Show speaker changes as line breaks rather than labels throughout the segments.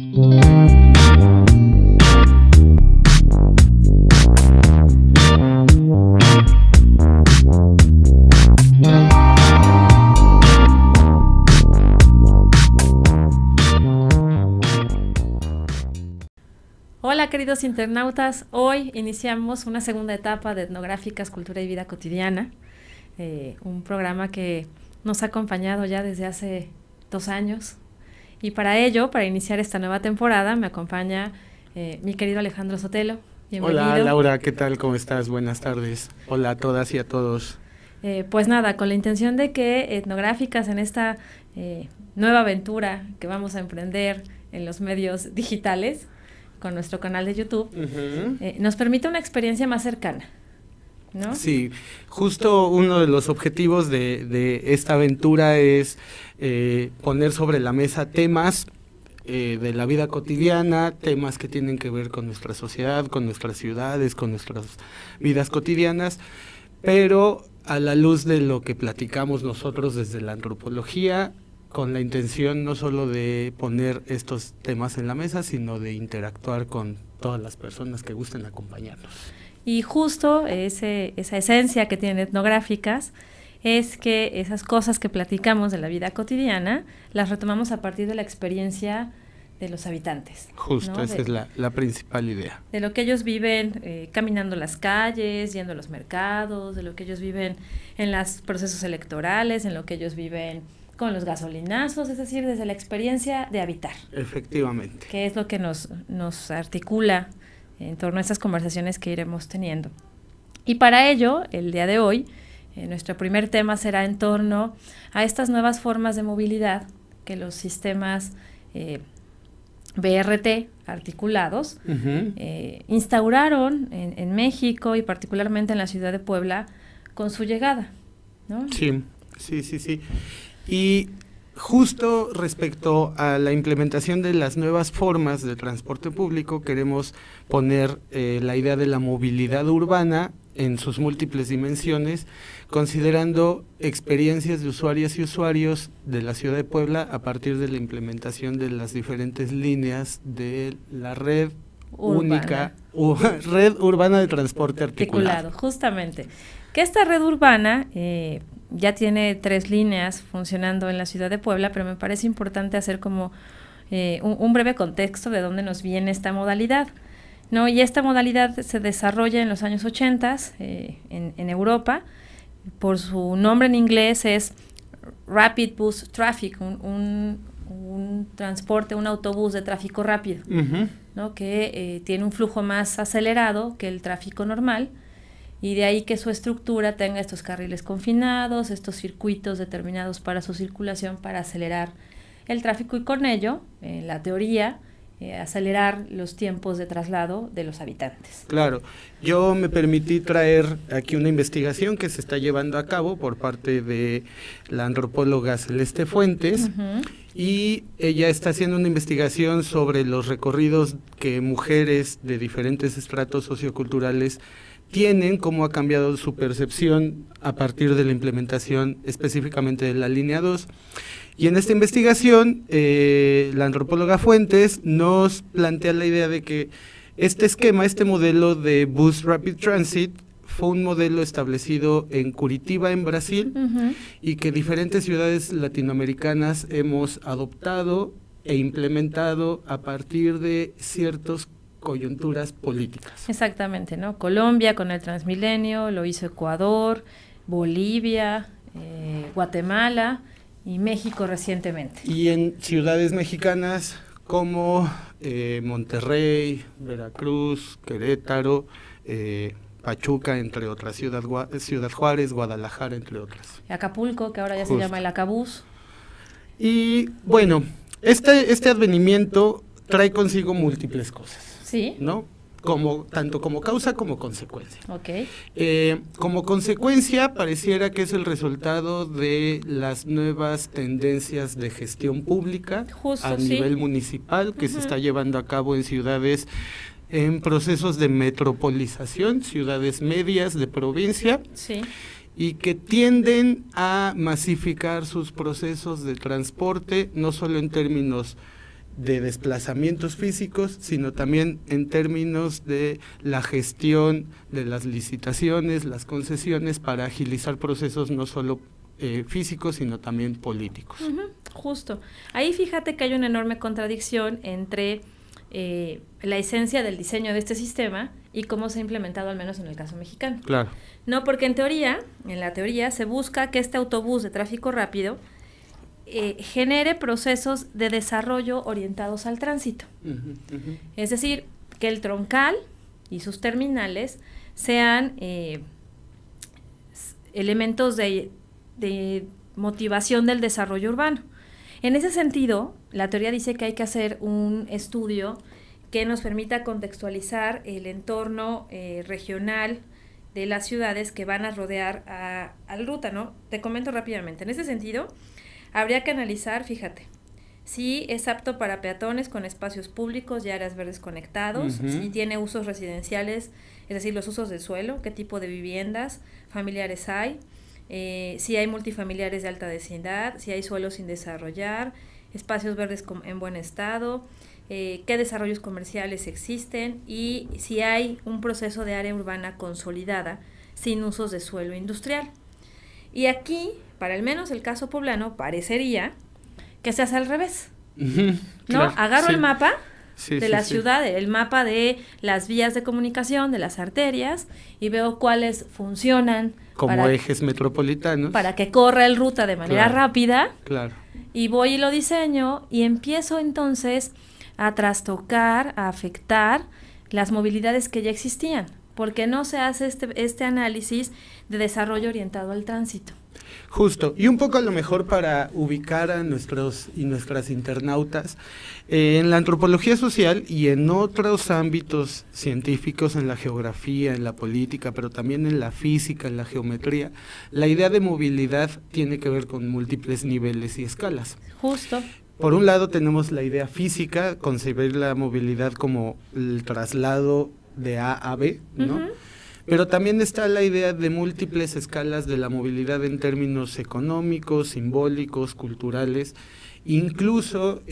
Hola queridos internautas, hoy iniciamos una segunda etapa de Etnográficas, Cultura y Vida Cotidiana, un programa que nos ha acompañado ya desde hace 2 años, y para ello, para iniciar esta nueva temporada, me acompaña mi querido Alejandro Sotelo. Bienvenido.
Hola Laura, ¿qué tal? ¿Cómo estás? Buenas tardes. Hola a todas y a todos.
Pues nada, con la intención de que Etnográficas, en esta nueva aventura que vamos a emprender en los medios digitales, con nuestro canal de YouTube, nos permite una experiencia más cercana, ¿no?
Sí, justo uno de los objetivos de esta aventura es poner sobre la mesa temas de la vida cotidiana, temas que tienen que ver con nuestra sociedad, con nuestras ciudades, con nuestras vidas cotidianas, pero a la luz de lo que platicamos nosotros desde la antropología, con la intención no solo de poner estos temas en la mesa, sino de interactuar con todas las personas que gusten acompañarnos.
Y justo esa esencia que tienen Etnográficas es que esas cosas que platicamos de la vida cotidiana las retomamos a partir de la experiencia de los habitantes.
Justo,
¿no?
Esa es la principal idea.
De lo que ellos viven caminando las calles, yendo a los mercados, de lo que ellos viven en los procesos electorales, en lo que ellos viven con los gasolinazos, es decir, desde la experiencia de habitar.
Efectivamente.
Que es lo que nos articula en torno a estas conversaciones que iremos teniendo. Y para ello, el día de hoy, nuestro primer tema será en torno a estas nuevas formas de movilidad que los sistemas BRT articulados instauraron en México y particularmente en la ciudad de Puebla con su llegada, ¿no?
Sí. Y justo respecto a la implementación de las nuevas formas de transporte público, queremos poner la idea de la movilidad urbana en sus múltiples dimensiones, considerando experiencias de usuarias y usuarios de la ciudad de Puebla a partir de la implementación de las diferentes líneas de la red red urbana de transporte articulado.
Justamente. Que esta red urbana ya tiene 3 líneas funcionando en la ciudad de Puebla, pero me parece importante hacer como un breve contexto de dónde nos viene esta modalidad, ¿no? Y esta modalidad se desarrolla en los años 80 en Europa. Por su nombre en inglés es Rapid Bus Traffic, un transporte, un autobús de tráfico rápido, ¿no? Que tiene un flujo más acelerado que el tráfico normal. Y de ahí que su estructura tenga estos carriles confinados, estos circuitos determinados para su circulación, para acelerar el tráfico y con ello, en la teoría, acelerar los tiempos de traslado de los habitantes.
Claro, yo me permití traer aquí una investigación que se está llevando a cabo por parte de la antropóloga Celeste Fuentes, y ella está haciendo una investigación sobre los recorridos que mujeres de diferentes estratos socioculturales tienen, cómo ha cambiado su percepción a partir de la implementación específicamente de la línea 2. Y en esta investigación, la antropóloga Fuentes nos plantea la idea de que este esquema, este modelo de Bus Rapid Transit, fue un modelo establecido en Curitiba, en Brasil, y que diferentes ciudades latinoamericanas hemos adoptado e implementado a partir de ciertos coyunturas políticas.
Exactamente, ¿no? Colombia con el Transmilenio, lo hizo Ecuador, Bolivia, Guatemala y México recientemente.
Y en ciudades mexicanas como Monterrey, Veracruz, Querétaro, Pachuca, entre otras, Ciudad Juárez, Guadalajara, entre otras.
Acapulco, que ahora ya se llama el Acabús.
Y bueno, este advenimiento trae consigo múltiples cosas.
Sí.
¿No? Tanto como causa como consecuencia.
Okay.
Como consecuencia, pareciera que es el resultado de las nuevas tendencias de gestión pública a nivel municipal que se está llevando a cabo en ciudades en procesos de metropolización, ciudades medias de provincia, y que tienden a masificar sus procesos de transporte, no solo en términos de desplazamientos físicos, sino también en términos de la gestión de las licitaciones, las concesiones, para agilizar procesos no solo físicos, sino también políticos.
Justo. Ahí fíjate que hay una enorme contradicción entre la esencia del diseño de este sistema y cómo se ha implementado, al menos en el caso mexicano.
Claro.
No, porque en la teoría se busca que este autobús de tráfico rápido genere procesos de desarrollo orientados al tránsito. Es decir, que el troncal y sus terminales sean elementos de motivación del desarrollo urbano. En ese sentido, la teoría dice que hay que hacer un estudio que nos permita contextualizar el entorno regional de las ciudades que van a rodear al ruta, ¿no? Te comento rápidamente. En ese sentido, habría que analizar, fíjate, si es apto para peatones con espacios públicos y áreas verdes conectados, si tiene usos residenciales, es decir, los usos del suelo, qué tipo de viviendas familiares hay, si hay multifamiliares de alta densidad, si hay suelos sin desarrollar, espacios verdes en buen estado, qué desarrollos comerciales existen y si hay un proceso de área urbana consolidada sin usos de suelo industrial. Y aquí, para al menos el caso poblano, parecería que se hace al revés, ¿no? Claro, agarro el mapa de la ciudad, el mapa de las vías de comunicación, de las arterias, y veo cuáles funcionan
como ejes metropolitanos
para que corra el ruta de manera rápida.
Claro.
Y voy y lo diseño y empiezo entonces a trastocar, a afectar las movilidades que ya existían, porque no se hace este análisis de desarrollo orientado al tránsito.
Justo, y un poco a lo mejor para ubicar a nuestros y nuestras internautas, en la antropología social y en otros ámbitos científicos, en la geografía, en la política, pero también en la física, en la geometría, la idea de movilidad tiene que ver con múltiples niveles y escalas.
Justo.
Por un lado tenemos la idea física, concebir la movilidad como el traslado de A a B, ¿no? Pero también está la idea de múltiples escalas de la movilidad en términos económicos, simbólicos, culturales. Incluso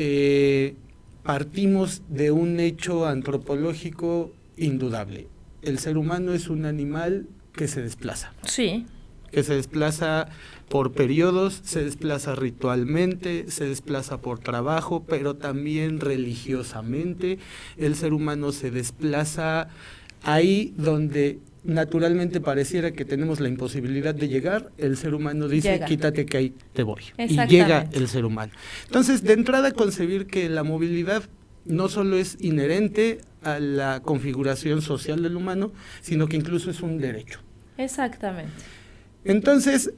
partimos de un hecho antropológico indudable. El ser humano es un animal que se desplaza.
Sí.
Que se desplaza por periodos, se desplaza ritualmente, se desplaza por trabajo, pero también religiosamente. El ser humano se desplaza ahí donde naturalmente pareciera que tenemos la imposibilidad de llegar, el ser humano dice, quítate que ahí te voy. Y llega el ser humano. Entonces, de entrada, concebir que la movilidad no solo es inherente a la configuración social del humano, sino que incluso es un derecho.
Exactamente.
Entonces,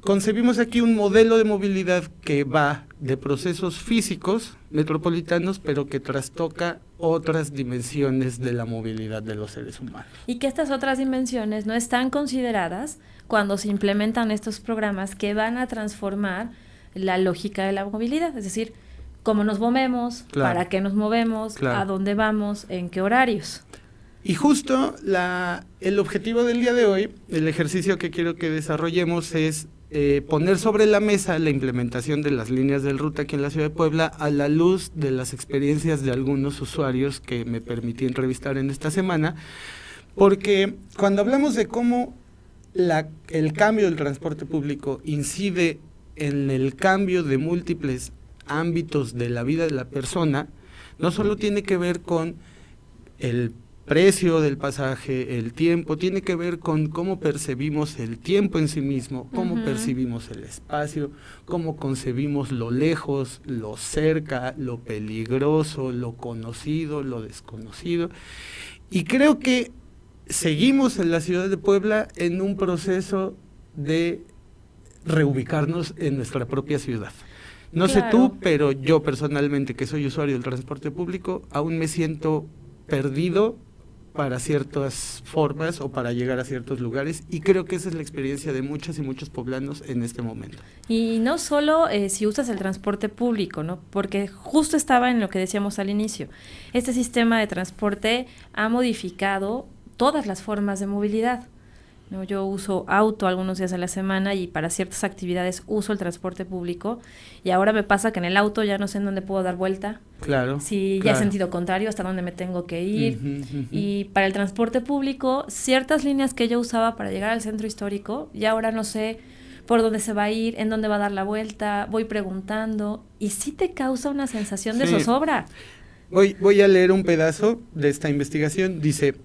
concebimos aquí un modelo de movilidad que va de procesos físicos metropolitanos, pero que trastoca otras dimensiones de la movilidad de los seres humanos.
Y que estas otras dimensiones no están consideradas cuando se implementan estos programas que van a transformar la lógica de la movilidad, es decir, cómo nos movemos, para qué nos movemos, a dónde vamos, en qué horarios.
Y justo el objetivo del día de hoy, el ejercicio que quiero que desarrollemos es poner sobre la mesa la implementación de las líneas del ruta aquí en la ciudad de Puebla a la luz de las experiencias de algunos usuarios que me permití entrevistar en esta semana, porque cuando hablamos de cómo el cambio del transporte público incide en el cambio de múltiples ámbitos de la vida de la persona, no solo tiene que ver con el precio del pasaje, el tiempo, tiene que ver con cómo percibimos el tiempo en sí mismo, cómo percibimos el espacio, cómo concebimos lo lejos, lo cerca, lo peligroso, lo conocido, lo desconocido. Y creo que seguimos en la ciudad de Puebla en un proceso de reubicarnos en nuestra propia ciudad. No sé tú, pero yo personalmente, que soy usuario del transporte público, aún me siento perdido para ciertas formas o para llegar a ciertos lugares, y creo que esa es la experiencia de muchas y muchos poblanos en este momento.
Y no solo si usas el transporte público, ¿no? Porque justo estaba en lo que decíamos al inicio, este sistema de transporte ha modificado todas las formas de movilidad, ¿no? Yo uso auto algunos días a la semana y para ciertas actividades uso el transporte público, y ahora me pasa que en el auto ya no sé en dónde puedo dar vuelta.
Claro.
Si ya sentido contrario, hasta dónde me tengo que ir. Y para el transporte público, ciertas líneas que yo usaba para llegar al centro histórico, ya ahora no sé por dónde se va a ir, en dónde va a dar la vuelta, voy preguntando, y sí te causa una sensación de zozobra.
Voy a leer un pedazo de esta investigación. Dice: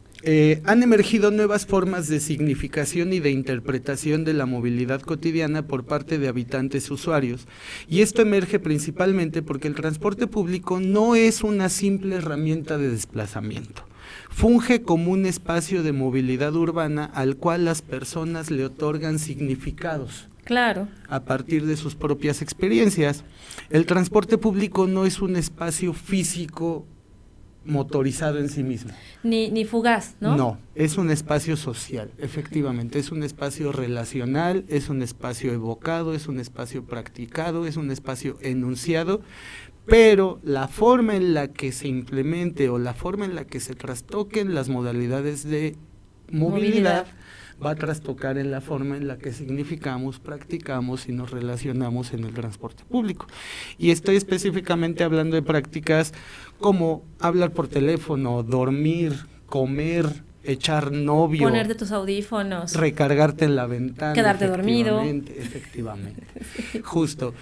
han emergido nuevas formas de significación y de interpretación de la movilidad cotidiana por parte de habitantes usuarios, y esto emerge principalmente porque el transporte público no es una simple herramienta de desplazamiento. Funge como un espacio de movilidad urbana al cual las personas le otorgan significados.
Claro.
A partir de sus propias experiencias. El transporte público no es un espacio físico motorizado en sí mismo.
Ni fugaz, ¿no?
No, es un espacio social, efectivamente, es un espacio relacional, es un espacio evocado, es un espacio practicado, es un espacio enunciado, pero la forma en la que se implemente o la forma en la que se trastoquen las modalidades de movilidad va a trastocar en la forma en la que significamos, practicamos y nos relacionamos en el transporte público. Y estoy específicamente hablando de prácticas como hablar por teléfono, dormir, comer, echar novio,
ponerte tus audífonos,
recargarte en la ventana,
quedarte dormido.
Efectivamente. Sí. Justo,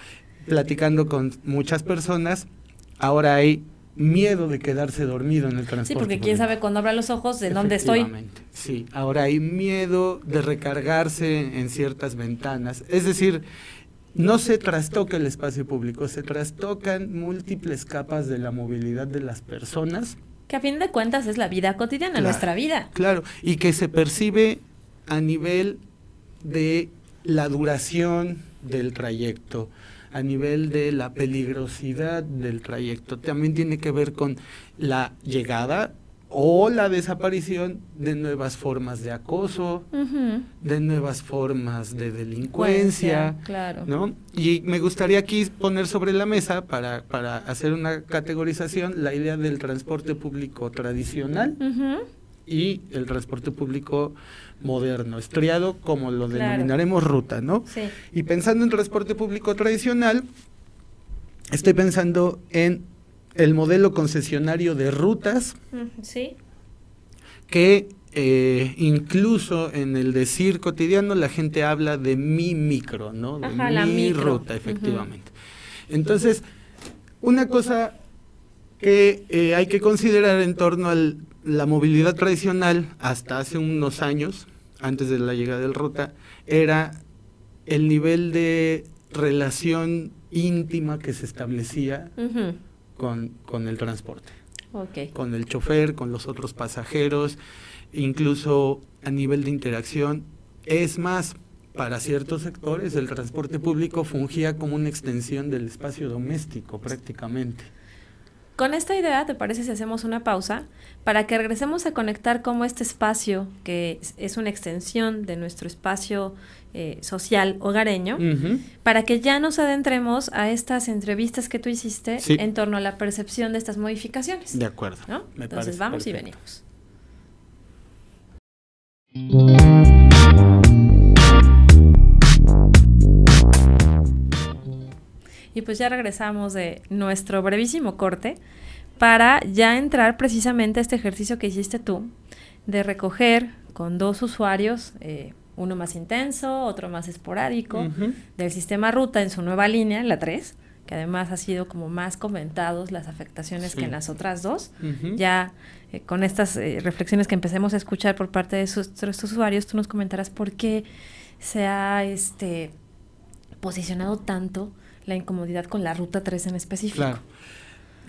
platicando con muchas personas, ahora hay miedo de quedarse dormido en el transporte.
Sí, porque quién sabe cuando abra los ojos de dónde estoy.
Sí, ahora hay miedo de recargarse en ciertas ventanas. Es decir, no se trastoca el espacio público, se trastocan múltiples capas de la movilidad de las personas.
Que a fin de cuentas es la vida cotidiana, claro, nuestra vida.
Claro, y que se percibe a nivel de la duración del trayecto, a nivel de la peligrosidad del trayecto. También tiene que ver con la llegada o la desaparición de nuevas formas de acoso, de nuevas formas de delincuencia,
claro,
¿no? Y me gustaría aquí poner sobre la mesa, para hacer una categorización, la idea del transporte público tradicional y el transporte público moderno, estriado, como lo denominaremos ruta, ¿no?
Sí.
Y pensando en transporte público tradicional, estoy pensando en el modelo concesionario de rutas,
sí,
que incluso en el decir cotidiano la gente habla de mi micro, ¿no? De mi ruta, efectivamente. Entonces, una cosa que hay que considerar en torno a la movilidad tradicional hasta hace unos años, antes de la llegada del ruta, era el nivel de relación íntima que se establecía con el transporte, con el chofer, con los otros pasajeros, incluso a nivel de interacción. Es más, para ciertos sectores el transporte público fungía como una extensión del espacio doméstico prácticamente.
Con esta idea, ¿te parece si hacemos una pausa para que regresemos a conectar cómo este espacio, que es una extensión de nuestro espacio social hogareño, para que ya nos adentremos a estas entrevistas que tú hiciste en torno a la percepción de estas modificaciones?
De acuerdo.
¿No? Entonces vamos perfecto. Y venimos. Y pues ya regresamos de nuestro brevísimo corte para ya entrar precisamente a este ejercicio que hiciste tú, de recoger con dos usuarios, uno más intenso, otro más esporádico, del sistema ruta en su nueva línea, la 3, que además ha sido como más comentados las afectaciones que en las otras dos. Ya con estas reflexiones que empecemos a escuchar por parte de estos usuarios, tú nos comentarás por qué se ha posicionado tanto la incomodidad con la ruta 3 en específico.
Claro.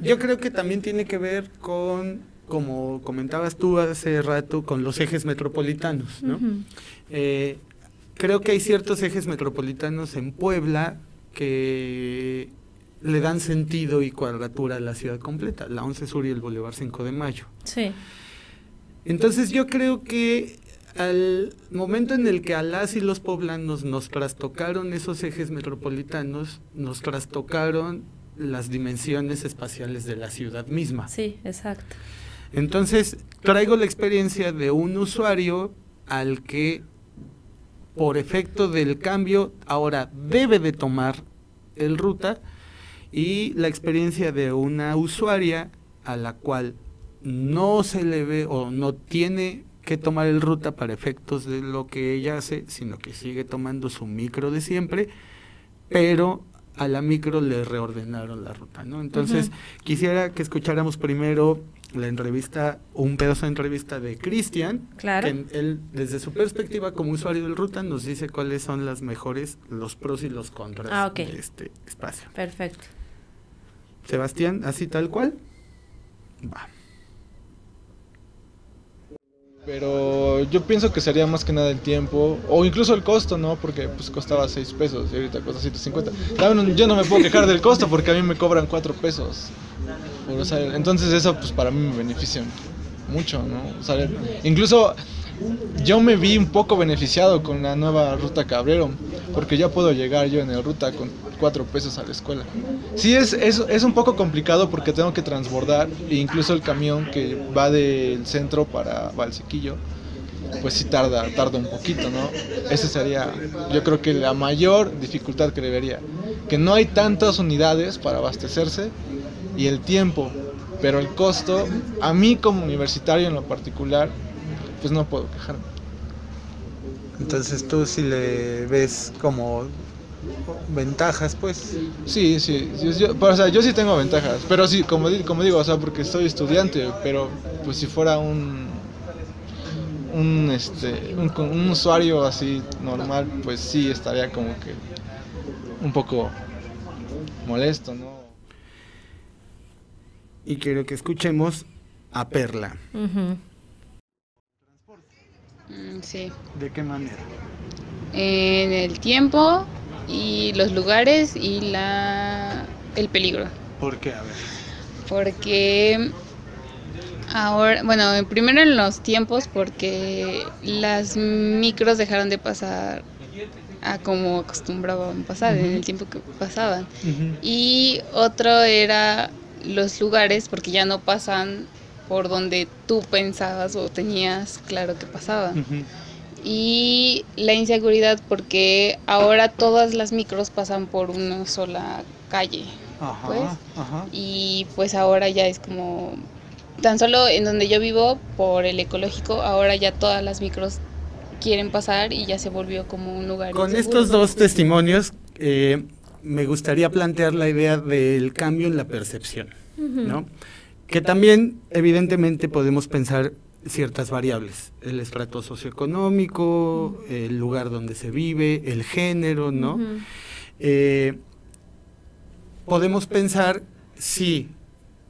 Yo creo que también tiene que ver con, como comentabas tú hace rato, con los ejes metropolitanos, ¿no? Creo que hay ciertos ejes metropolitanos en Puebla que le dan sentido y cuadratura a la ciudad completa, la 11 Sur y el Boulevard 5 de Mayo.
Sí.
Entonces yo creo que al momento en el que a las y los poblanos nos trastocaron esos ejes metropolitanos, nos trastocaron las dimensiones espaciales de la ciudad misma.
Sí, exacto.
Entonces, traigo la experiencia de un usuario al que por efecto del cambio, ahora debe de tomar el ruta, y la experiencia de una usuaria a la cual no se le ve o no tiene que tomar el ruta para efectos de lo que ella hace, sino que sigue tomando su micro de siempre, pero a la micro le reordenaron la ruta, ¿no? Entonces, quisiera que escucháramos primero la entrevista, un pedazo de entrevista de Cristian,
claro,
que él, desde su perspectiva como usuario del ruta, nos dice cuáles son los pros y los contras de este espacio.
Perfecto.
Sebastián, así tal cual, va.
Pero yo pienso que sería más que nada el tiempo, o incluso el costo, ¿no? Porque pues costaba 6 pesos y ahorita cuesta 150. Yo no me puedo quejar del costo porque a mí me cobran 4 pesos por usar. Entonces eso pues para mí me beneficia mucho, ¿no? O sea, incluso yo me vi un poco beneficiado con la nueva ruta que abrieron, porque ya puedo llegar yo en el ruta con 4 pesos a la escuela. Sí, es un poco complicado porque tengo que transbordar, e incluso el camión que va del centro para Valsequillo, pues sí tarda un poquito, ¿no? Esa sería, yo creo que la mayor dificultad que le vería, que no hay tantas unidades para abastecerse y el tiempo, pero el costo, a mí como universitario en lo particular, pues no puedo quejarme.
Entonces tú sí le ves como ventajas, pues.
Sí, o sea, yo sí tengo ventajas, pero sí, como digo, o sea, porque soy estudiante, pero pues si fuera un usuario así normal, pues sí estaría como que un poco molesto, ¿no?
Y quiero que escuchemos a Perla.
Sí.
¿De qué manera?
En el tiempo y los lugares y el peligro.
¿Por qué? A ver.
Porque ahora, bueno, primero en los tiempos, porque las micros dejaron de pasar a como acostumbraban pasar, en el tiempo que pasaban. Y otro era los lugares, porque ya no pasan por donde tú pensabas o tenías claro que pasaban. Y la inseguridad, porque ahora todas las micros pasan por una sola calle, y pues ahora ya es como, tan solo en donde yo vivo, por el ecológico, ahora ya todas las micros quieren pasar y ya se volvió como un lugar
Con
inseguro.
estos dos testimonios, me gustaría plantear la idea del cambio en la percepción, ¿no? Que también, evidentemente, podemos pensar ciertas variables, el estrato socioeconómico, el lugar donde se vive, el género, ¿no? Podemos pensar si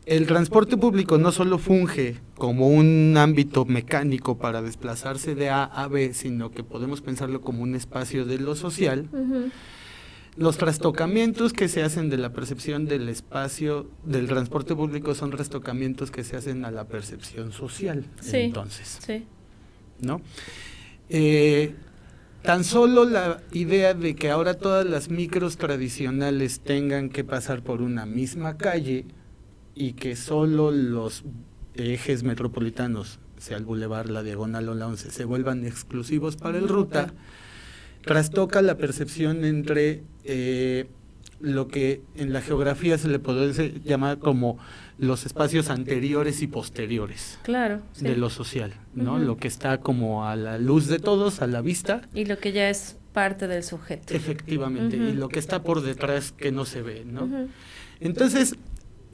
el transporte público no solo funge como un ámbito mecánico para desplazarse de A a B, sino que podemos pensarlo como un espacio de lo social. Los trastocamientos que se hacen de la percepción del espacio del transporte público son trastocamientos que se hacen a la percepción social, entonces, ¿no? Tan solo la idea de que ahora todas las micros tradicionales tengan que pasar por una misma calle y que solo los ejes metropolitanos, sea el Boulevard, la Diagonal o la 11, se vuelvan exclusivos para el ruta, trastoca la percepción entre lo que en la geografía se le puede llamar como los espacios anteriores y posteriores,
claro,
de lo social, ¿no? Lo que está como a la luz de todos, a la vista.
Y lo que ya es parte del sujeto.
Efectivamente, y lo que está por detrás que no se ve, ¿no? Entonces,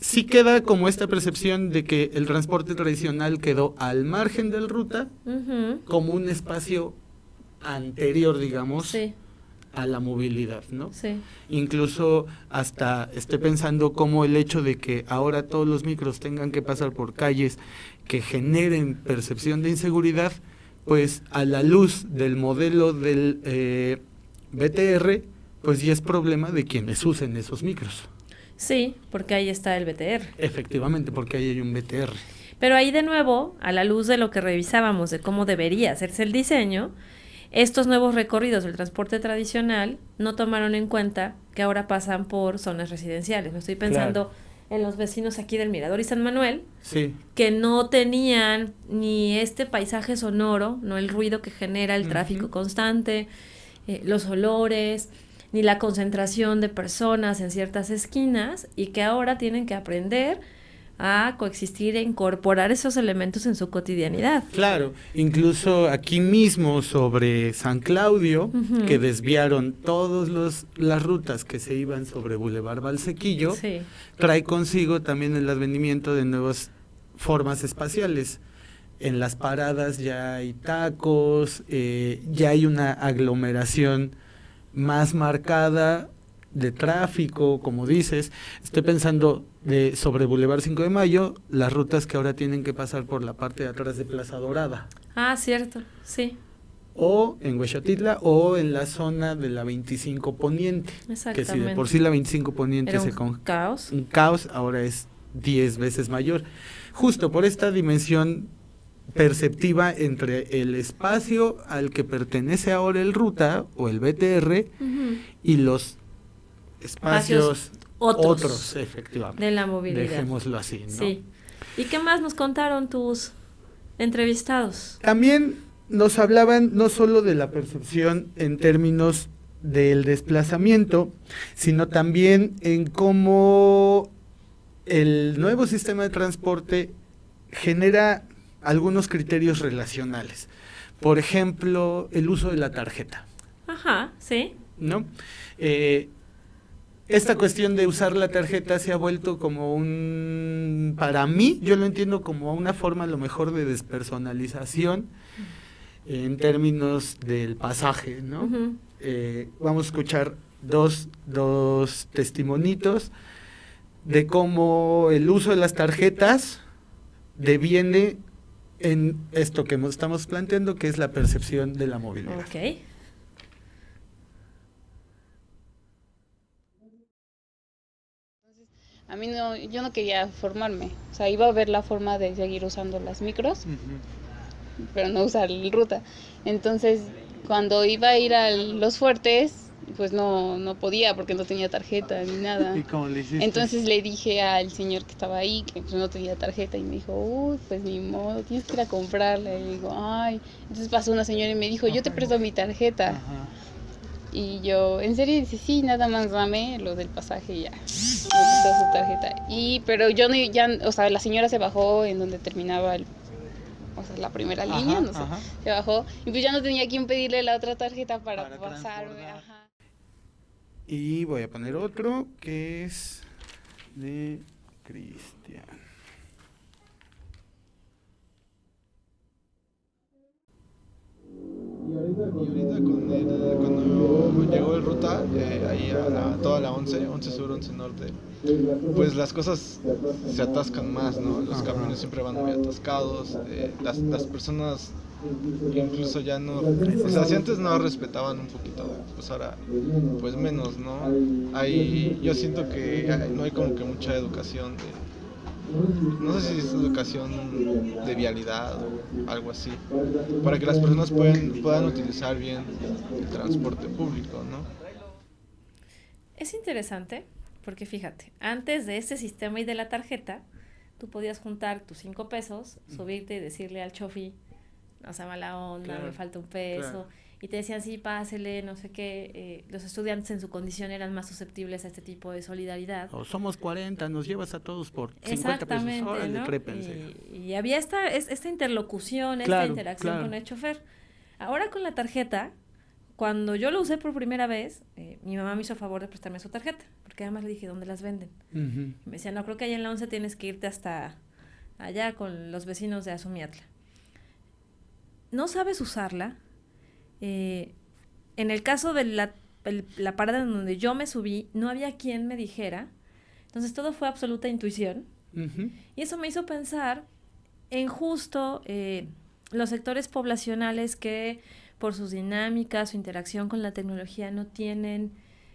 sí queda como esta percepción de que el transporte tradicional quedó al margen del ruta, como un espacio anterior, digamos, a la movilidad, ¿no? Incluso hasta estoy pensando como el hecho de que ahora todos los micros tengan que pasar por calles que generen percepción de inseguridad, pues a la luz del modelo del BTR, pues ya es problema de quienes usen esos micros.
Sí, porque ahí está el BTR.
Efectivamente, porque ahí hay un BTR.
Pero ahí de nuevo, a la luz de lo que revisábamos de cómo debería hacerse el diseño, estos nuevos recorridos del transporte tradicional no tomaron en cuenta que ahora pasan por zonas residenciales. Me estoy pensando en los vecinos aquí del Mirador y San Manuel, que no tenían ni este paisaje sonoro, no el ruido que genera el tráfico constante, los olores, ni la concentración de personas en ciertas esquinas, y que ahora tienen que aprender a coexistir e incorporar esos elementos en su cotidianidad.
Claro, incluso aquí mismo sobre San Claudio, que desviaron todas las rutas que se iban sobre Boulevard Valsequillo,
Sí.
trae consigo también el advenimiento de nuevas formas espaciales. En las paradas ya hay tacos, ya hay una aglomeración más marcada de tráfico, como dices. Estoy pensando sobre Boulevard 5 de Mayo, las rutas que ahora tienen que pasar por la parte de atrás de Plaza Dorada.
Ah, cierto, sí.
O en Huexotitla o en la zona de la 25 Poniente. Que si de por sí la 25 Poniente
era un caos.
Un caos, ahora es 10 veces mayor. Justo por esta dimensión perceptiva entre el espacio al que pertenece ahora el Ruta o el BTR y los espacios otros, efectivamente.
De la movilidad.
Dejémoslo así, ¿no?
Sí. ¿Y qué más nos contaron tus entrevistados?
También nos hablaban no solo de la percepción en términos del desplazamiento, sino también en cómo el nuevo sistema de transporte genera algunos criterios relacionales. Por ejemplo, el uso de la tarjeta.
Ajá, sí.
¿No? Esta cuestión de usar la tarjeta se ha vuelto como para mí, yo lo entiendo como una forma a lo mejor de despersonalización en términos del pasaje, ¿no? Vamos a escuchar dos testimonitos de cómo el uso de las tarjetas deviene en esto que estamos planteando, que es la percepción de la movilidad.
Ok.
A mí no, yo no quería formarme, o sea, iba a ver la forma de seguir usando las micros, pero no usar el Ruta. Entonces, cuando iba a ir a Los Fuertes, pues no podía porque no tenía tarjeta ni nada.
¿Y cómo le hiciste?
Entonces le dije al señor que estaba ahí que pues no tenía tarjeta y me dijo, uy, pues ni modo, tienes que ir a comprarla. Y le digo, ay. Entonces pasó una señora y me dijo, yo te presto mi tarjeta.
Ajá.
Y yo, en serio, dice, sí, nada más dame lo del pasaje y ya. Me prestó su tarjeta. Pero yo no, ya, o sea, la señora se bajó en donde terminaba la primera línea, no sé, se bajó. Y pues ya no tenía quien pedirle la otra tarjeta para pasarme. Ajá.
Y voy a poner otro que es de Cristian.
Y ahorita cuando llegó el Ruta, ahí a toda la 11 Sur, 11 Norte, pues las cosas se atascan más, ¿no? Los camiones siempre van muy atascados, las personas incluso ya no, o sea, si antes no respetaban un poquito, pues ahora pues menos, ¿no? Yo siento que no hay como que mucha educación no sé si es educación de vialidad o algo así, para que las personas puedan utilizar bien el transporte público, ¿no?
Es interesante porque fíjate, antes de este sistema y de la tarjeta, tú podías juntar tus 5 pesos, subirte y decirle al chofi, no sea mala onda, claro, me falta un peso, claro, y te decían, sí, pásele, no sé qué. Los estudiantes en su condición eran más susceptibles a este tipo de solidaridad.
O somos 40, nos llevas a todos por 50 pesos, órale,
¿no?
trépense.
Y había esta interlocución,
claro,
esta interacción
claro,
con el chofer. Ahora con la tarjeta, cuando yo lo usé por primera vez, mi mamá me hizo favor de prestarme su tarjeta, porque además le dije, ¿dónde las venden? Y me decía, no, creo que allá en la 11 tienes que irte hasta allá con los vecinos de Azumiatla. No sabes usarla. En el caso de la parada en donde yo me subí, no había quien me dijera. Entonces todo fue absoluta intuición. Y eso me hizo pensar en justo los sectores poblacionales que por sus dinámicas, su interacción con la tecnología, no tienen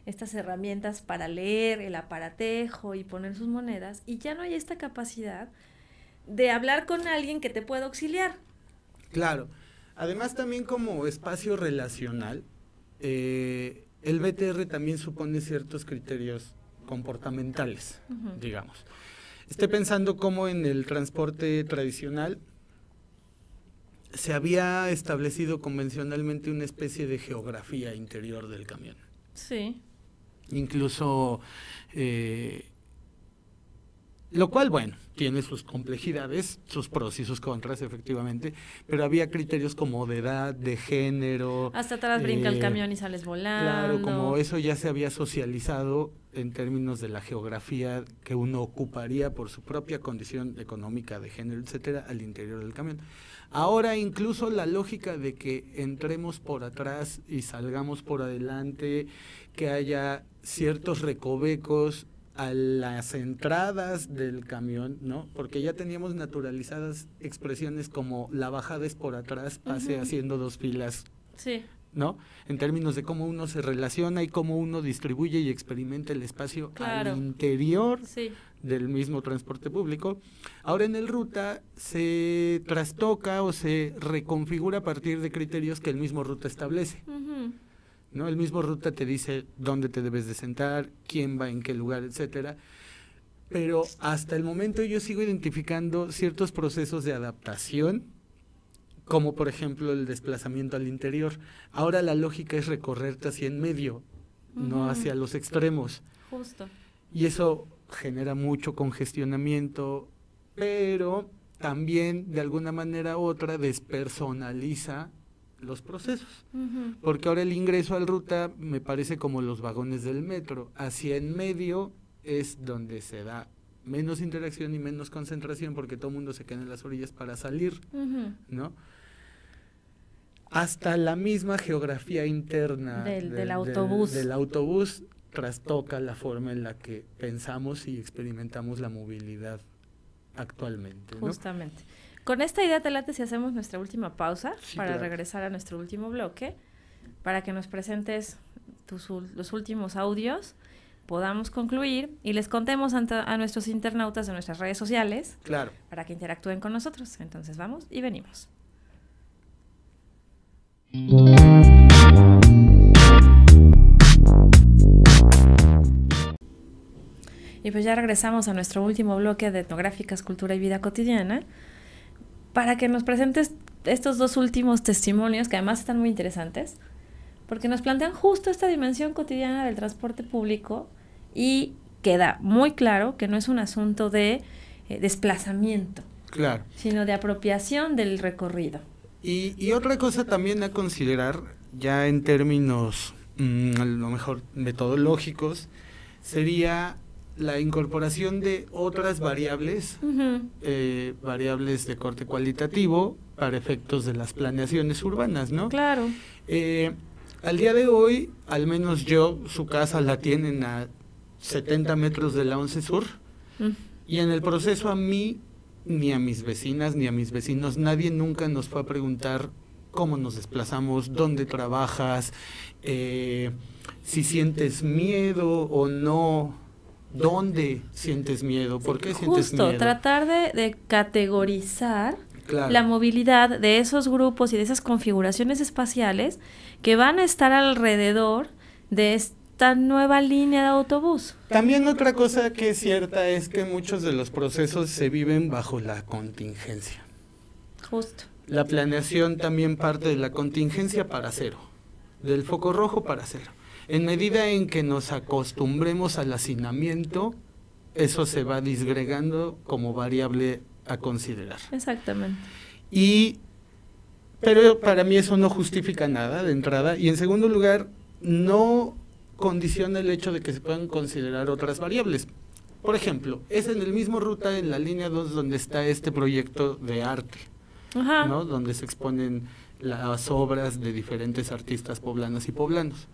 estas herramientas para leer el aparatejo y poner sus monedas, y ya no hay esta capacidad de hablar con alguien que te pueda auxiliar.
Claro. Además, también como espacio relacional, el BTR también supone ciertos criterios comportamentales, digamos. Estoy pensando cómo en el transporte tradicional se había establecido convencionalmente una especie de geografía interior del camión.
Sí.
Incluso, lo cual, bueno, tiene sus complejidades, sus pros y sus contras, efectivamente, pero había criterios como de edad, de género.
Hasta atrás brinca el camión y sales volando.
Claro, como eso ya se había socializado en términos de la geografía que uno ocuparía por su propia condición económica, de género, etcétera, al interior del camión. Ahora incluso la lógica de que entremos por atrás y salgamos por adelante, que haya ciertos recovecos a las entradas del camión, ¿no? Porque ya teníamos naturalizadas expresiones como la bajada es por atrás, pase haciendo 2 filas,
sí,
¿no? En términos de cómo uno se relaciona y cómo uno distribuye y experimenta el espacio
claro,
al interior
sí,
del mismo transporte público. Ahora en el ruta se trastoca o se reconfigura a partir de criterios que el mismo ruta establece. ¿No? El mismo ruta te dice dónde te debes de sentar, quién va en qué lugar, etcétera. Pero hasta el momento yo sigo identificando ciertos procesos de adaptación, como por ejemplo el desplazamiento al interior. Ahora la lógica es recorrerte hacia en medio, no hacia los extremos.
Justo.
Y eso genera mucho congestionamiento, pero también de alguna manera u otra despersonaliza los procesos, porque ahora el ingreso al ruta me parece como los vagones del metro, hacia en medio es donde se da menos interacción y menos concentración porque todo el mundo se queda en las orillas para salir, ¿no? Hasta la misma geografía interna
del autobús.
Del autobús trastoca la forma en la que pensamos y experimentamos la movilidad actualmente, ¿no?
Justamente. Con esta idea te late si hacemos nuestra última pausa para
claro.
regresar a nuestro último bloque, para que nos presentes los últimos audios, podamos concluir y les contemos a nuestros internautas de nuestras redes sociales,
claro,
para que interactúen con nosotros. Entonces vamos y venimos. Y pues ya regresamos a nuestro último bloque de Etnográficas, Cultura y Vida Cotidiana, para que nos presentes estos 2 últimos testimonios, que además están muy interesantes, porque nos plantean justo esta dimensión cotidiana del transporte público y queda muy claro que no es un asunto de desplazamiento,
claro,
sino de apropiación del recorrido.
Y otra cosa también a considerar, ya en términos a lo mejor metodológicos, sería la incorporación de otras variables, variables de corte cualitativo para efectos de las planeaciones urbanas, ¿no?
Claro.
Al día de hoy, al menos yo, su casa la tienen a 70 metros de la 11 Sur, y en el proceso a mí, ni a mis vecinas, ni a mis vecinos, nadie nunca nos fue a preguntar cómo nos desplazamos, dónde trabajas, si sientes miedo o no. ¿Dónde sientes miedo? ¿Por qué sientes miedo?
Justo, tratar de categorizar
claro.
la movilidad de esos grupos y de esas configuraciones espaciales que van a estar alrededor de esta nueva línea de autobús.
También otra cosa que es cierta es que muchos de los procesos se viven bajo la contingencia.
Justo.
La planeación también parte de la contingencia para cero, del foco rojo para cero. En medida en que nos acostumbremos al hacinamiento, eso se va disgregando como variable a considerar.
Exactamente.
Pero para mí eso no justifica nada de entrada, y en segundo lugar, no condiciona el hecho de que se puedan considerar otras variables. Por ejemplo, es en el mismo ruta, en la línea 2, donde está este proyecto de arte, ¿no? Donde se exponen las obras de diferentes artistas poblanas y poblanos.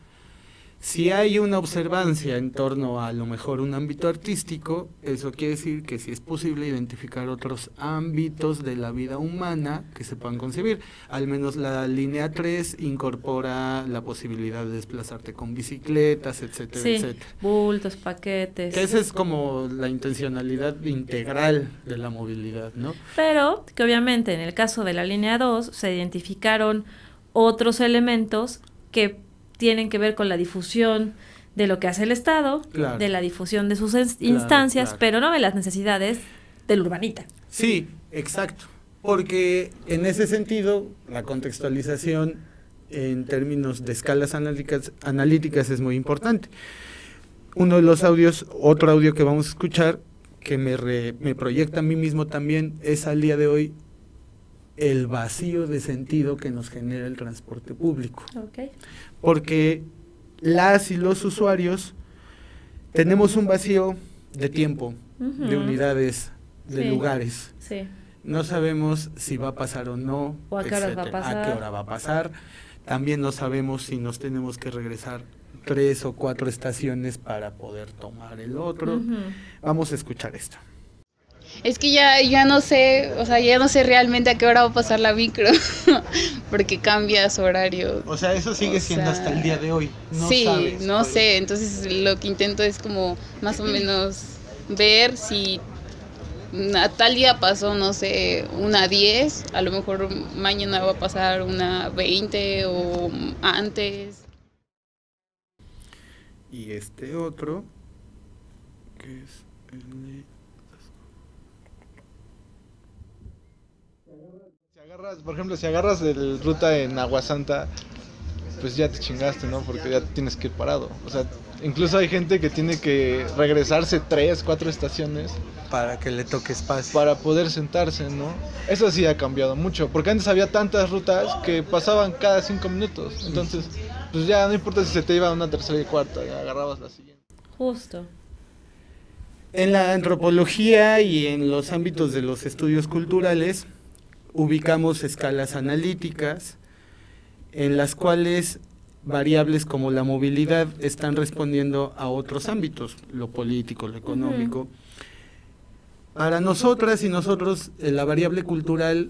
Si hay una observancia en torno a lo mejor un ámbito artístico, eso quiere decir que sí es posible identificar otros ámbitos de la vida humana que se puedan concebir. Al menos la línea 3 incorpora la posibilidad de desplazarte con bicicletas, etcétera,
sí,
etcétera.
Bultos, paquetes.
Que esa es como la intencionalidad integral de la movilidad, ¿no?
Pero que obviamente en el caso de la línea 2 se identificaron otros elementos que tienen que ver con la difusión de lo que hace el Estado,
claro,
de la difusión de sus instancias,
claro.
pero no de las necesidades del urbanita.
Sí, exacto. porque en ese sentido la contextualización en términos de escalas analíticas es muy importante. Uno de los audios, otro audio que vamos a escuchar, que me proyecta a mí mismo también, es al día de hoy el vacío de sentido que nos genera el transporte público.
Okay.
Porque las y los usuarios tenemos un vacío de tiempo, de unidades, de lugares.
Sí.
No sabemos si va a pasar o no,
o a qué hora va a pasar.
a qué hora va a pasar. También no sabemos si nos tenemos que regresar 3 o 4 estaciones para poder tomar el otro. Vamos a escuchar esto.
Es que ya no sé, o sea, ya no sé realmente a qué hora va a pasar la micro, porque cambia su horario.
O sea, eso sigue siendo hasta el día de hoy. No
sí,
sabes,
no sé, entonces lo que intento es como más o menos ver si a tal día pasó, no sé, una 10, a lo mejor mañana va a pasar una 20 o antes.
Y este otro, que es el de...
Por ejemplo, si agarras el ruta en Agua Santa, pues ya te chingaste, ¿no? Porque ya tienes que ir parado. O sea, incluso hay gente que tiene que regresarse 3, 4 estaciones
para que le toque espacio.
Para poder sentarse, ¿no? Eso sí ha cambiado mucho, porque antes había tantas rutas que pasaban cada 5 minutos. Entonces, pues ya no importa si se te iba a una tercera y cuarta, ya agarrabas la siguiente.
Justo.
En la antropología y en los ámbitos de los estudios culturales, ubicamos escalas analíticas en las cuales variables como la movilidad están respondiendo a otros ámbitos, lo político, lo económico. Para nosotras y nosotros, la variable cultural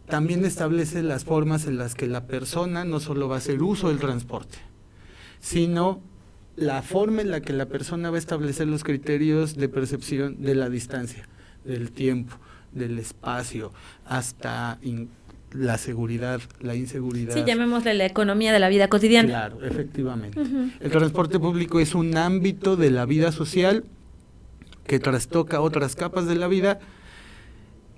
también establece las formas en las que la persona no solo va a hacer uso del transporte, sino la forma en la que la persona va a establecer los criterios de percepción de la distancia, del tiempo, del espacio, hasta la seguridad, la inseguridad.
Sí, llamémosle la economía de la vida cotidiana.
Claro, efectivamente. El transporte público es un ámbito de la vida social que trastoca otras capas de la vida,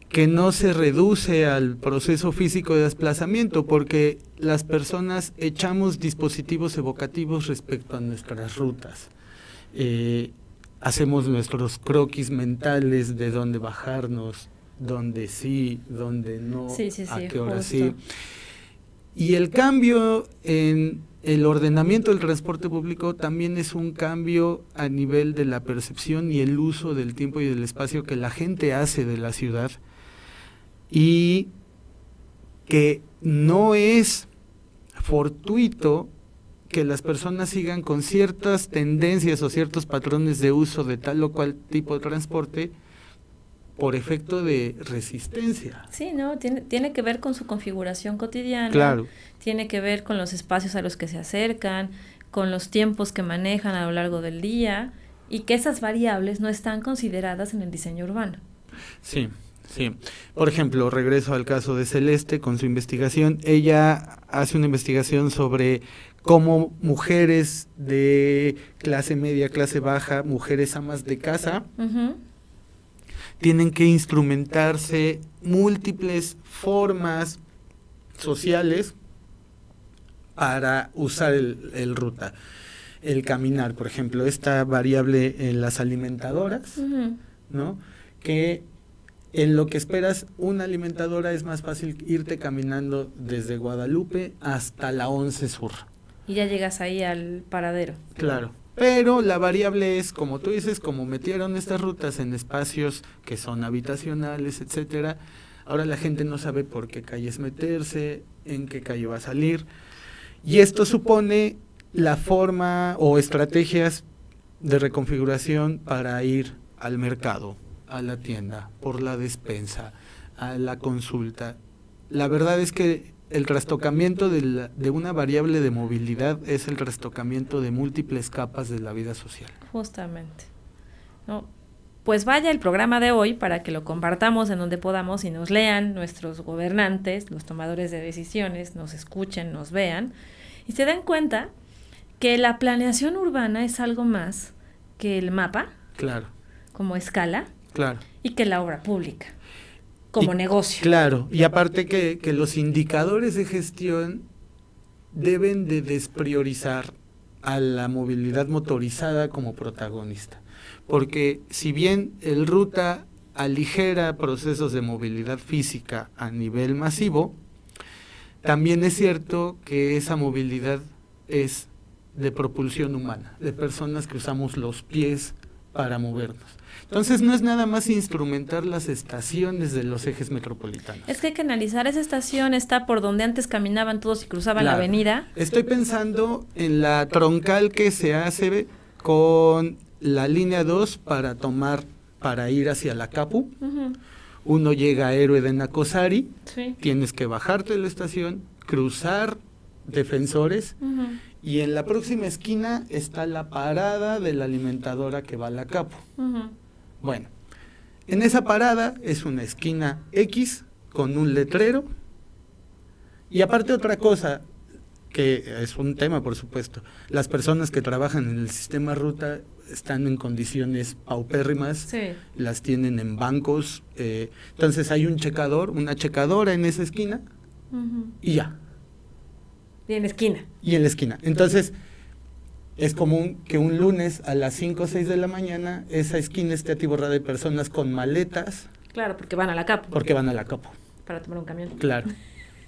que no se reduce al proceso físico de desplazamiento, porque las personas echamos dispositivos evocativos respecto a nuestras rutas. Hacemos nuestros croquis mentales de dónde bajarnos, dónde sí, dónde no, a qué hora sí. Y el cambio en el ordenamiento del transporte público también es un cambio a nivel de la percepción y el uso del tiempo y del espacio que la gente hace de la ciudad, y que no es fortuito que las personas sigan con ciertas tendencias o ciertos patrones de uso de tal o cual tipo de transporte por efecto de resistencia.
Sí, ¿no? Tiene que ver con su configuración cotidiana.
Claro.
Tiene que ver con los espacios a los que se acercan, con los tiempos que manejan a lo largo del día, y que esas variables no están consideradas en el diseño urbano.
Sí, sí. Por ejemplo, regreso al caso de Celeste con su investigación. Ella hace una investigación sobre cómo mujeres de clase media, clase baja, mujeres amas de casa, tienen que instrumentarse múltiples formas sociales para usar el ruta. El caminar, por ejemplo, esta variable en las alimentadoras, ¿no? Que en lo que esperas una alimentadora es más fácil irte caminando desde Guadalupe hasta la 11 Sur.
Y ya llegas ahí al paradero.
Claro. Pero la variable es, como tú dices, como metieron estas rutas en espacios que son habitacionales, etcétera, ahora la gente no sabe por qué calles meterse, en qué calle va a salir, y esto supone la forma o estrategias de reconfiguración para ir al mercado, a la tienda, por la despensa, a la consulta. La verdad es que el trastocamiento de una variable de movilidad es el trastocamiento de múltiples capas de la vida social.
Justamente. No, pues vaya el programa de hoy para que lo compartamos en donde podamos y nos lean nuestros gobernantes, los tomadores de decisiones, nos escuchen, nos vean y se den cuenta que la planeación urbana es algo más que el mapa,
claro,
como escala,
claro,
y que la obra pública. como negocio.
Claro, y aparte que los indicadores de gestión deben de despriorizar a la movilidad motorizada como protagonista, porque si bien el ruta aligera procesos de movilidad física a nivel masivo, también es cierto que esa movilidad es de propulsión humana, de personas que usamos los pies para movernos. Entonces no es nada más instrumentar las estaciones de los ejes metropolitanos.
Es que hay que analizar esa estación, está por donde antes caminaban todos y cruzaban la avenida.
Estoy pensando en la troncal que se hace con la línea 2 para ir hacia la Capu. Uno llega a Héroe de Nacosari, tienes que bajarte de la estación, cruzar Defensores, y en la próxima esquina está la parada de la alimentadora que va a la Capu. Bueno, en esa parada es una esquina X con un letrero, y aparte otra cosa, que es un tema por supuesto, las personas que trabajan en el sistema ruta están en condiciones paupérrimas, las tienen en bancos, entonces hay un checador, una checadora en esa esquina, y ya.
Y en la esquina.
Y en la esquina. Entonces, es común que un lunes a las 5 o 6 de la mañana esa esquina esté atiborrada de personas con maletas.
Claro, porque van a la Capu.
Porque van a la Capu.
Para tomar un camión.
Claro.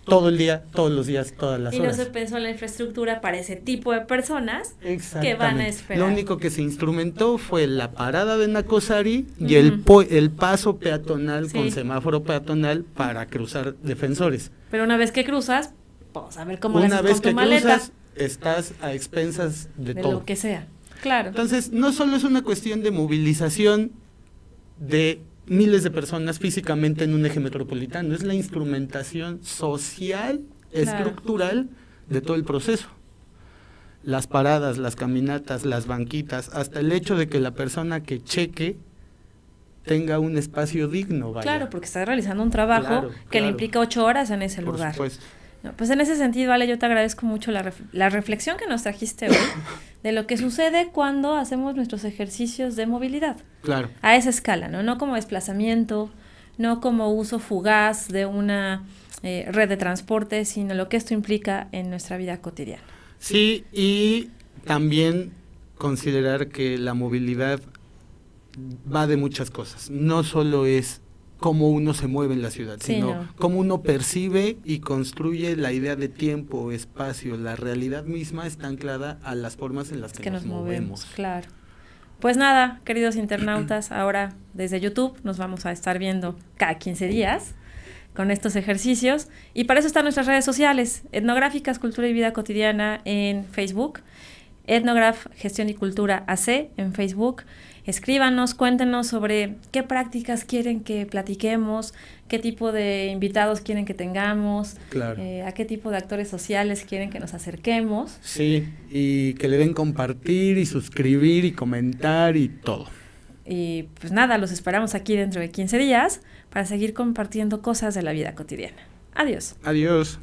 Todo el día, todos los días, todas las horas.
Y no se pensó en la infraestructura para ese tipo de personas que van a esperar.
Lo único que se instrumentó fue la parada de Nacosari y el paso peatonal con semáforo peatonal para cruzar Defensores.
Pero una vez que cruzas, pues a ver cómo
una vez que
maleta.
Cruzas, estás a expensas de todo.
Lo que sea, claro.
Entonces, no solo es una cuestión de movilización de miles de personas físicamente en un eje metropolitano, es la instrumentación social, estructural de todo el proceso. Las paradas, las caminatas, las banquitas, hasta el hecho de que la persona que cheque tenga un espacio digno. Vaya.
Claro, porque está realizando un trabajo que le implica 8 horas en ese lugar.
Por supuesto.
No, pues en ese sentido, Ale, yo te agradezco mucho la reflexión que nos trajiste hoy de lo que sucede cuando hacemos nuestros ejercicios de movilidad.
Claro.
A esa escala, ¿no? No como desplazamiento, no como uso fugaz de una red de transporte, sino lo que esto implica en nuestra vida cotidiana.
Sí, y también considerar que la movilidad va de muchas cosas. No solo es cómo uno se mueve en la ciudad, sino cómo uno percibe y construye la idea de tiempo, espacio. La realidad misma está anclada a las formas en las que nos movemos.
Claro. Pues nada, queridos internautas, ahora desde YouTube nos vamos a estar viendo cada 15 días con estos ejercicios, y para eso están nuestras redes sociales, Etnográficas, Cultura y Vida Cotidiana en Facebook, Etnograph, Gestión y Cultura AC en Facebook. Escríbanos, cuéntenos sobre qué prácticas quieren que platiquemos, qué tipo de invitados quieren que tengamos, a qué tipo de actores sociales quieren que nos acerquemos.
Sí, y que le den compartir y suscribir y comentar y todo.
Y pues nada, los esperamos aquí dentro de 15 días para seguir compartiendo cosas de la vida cotidiana. Adiós.
Adiós.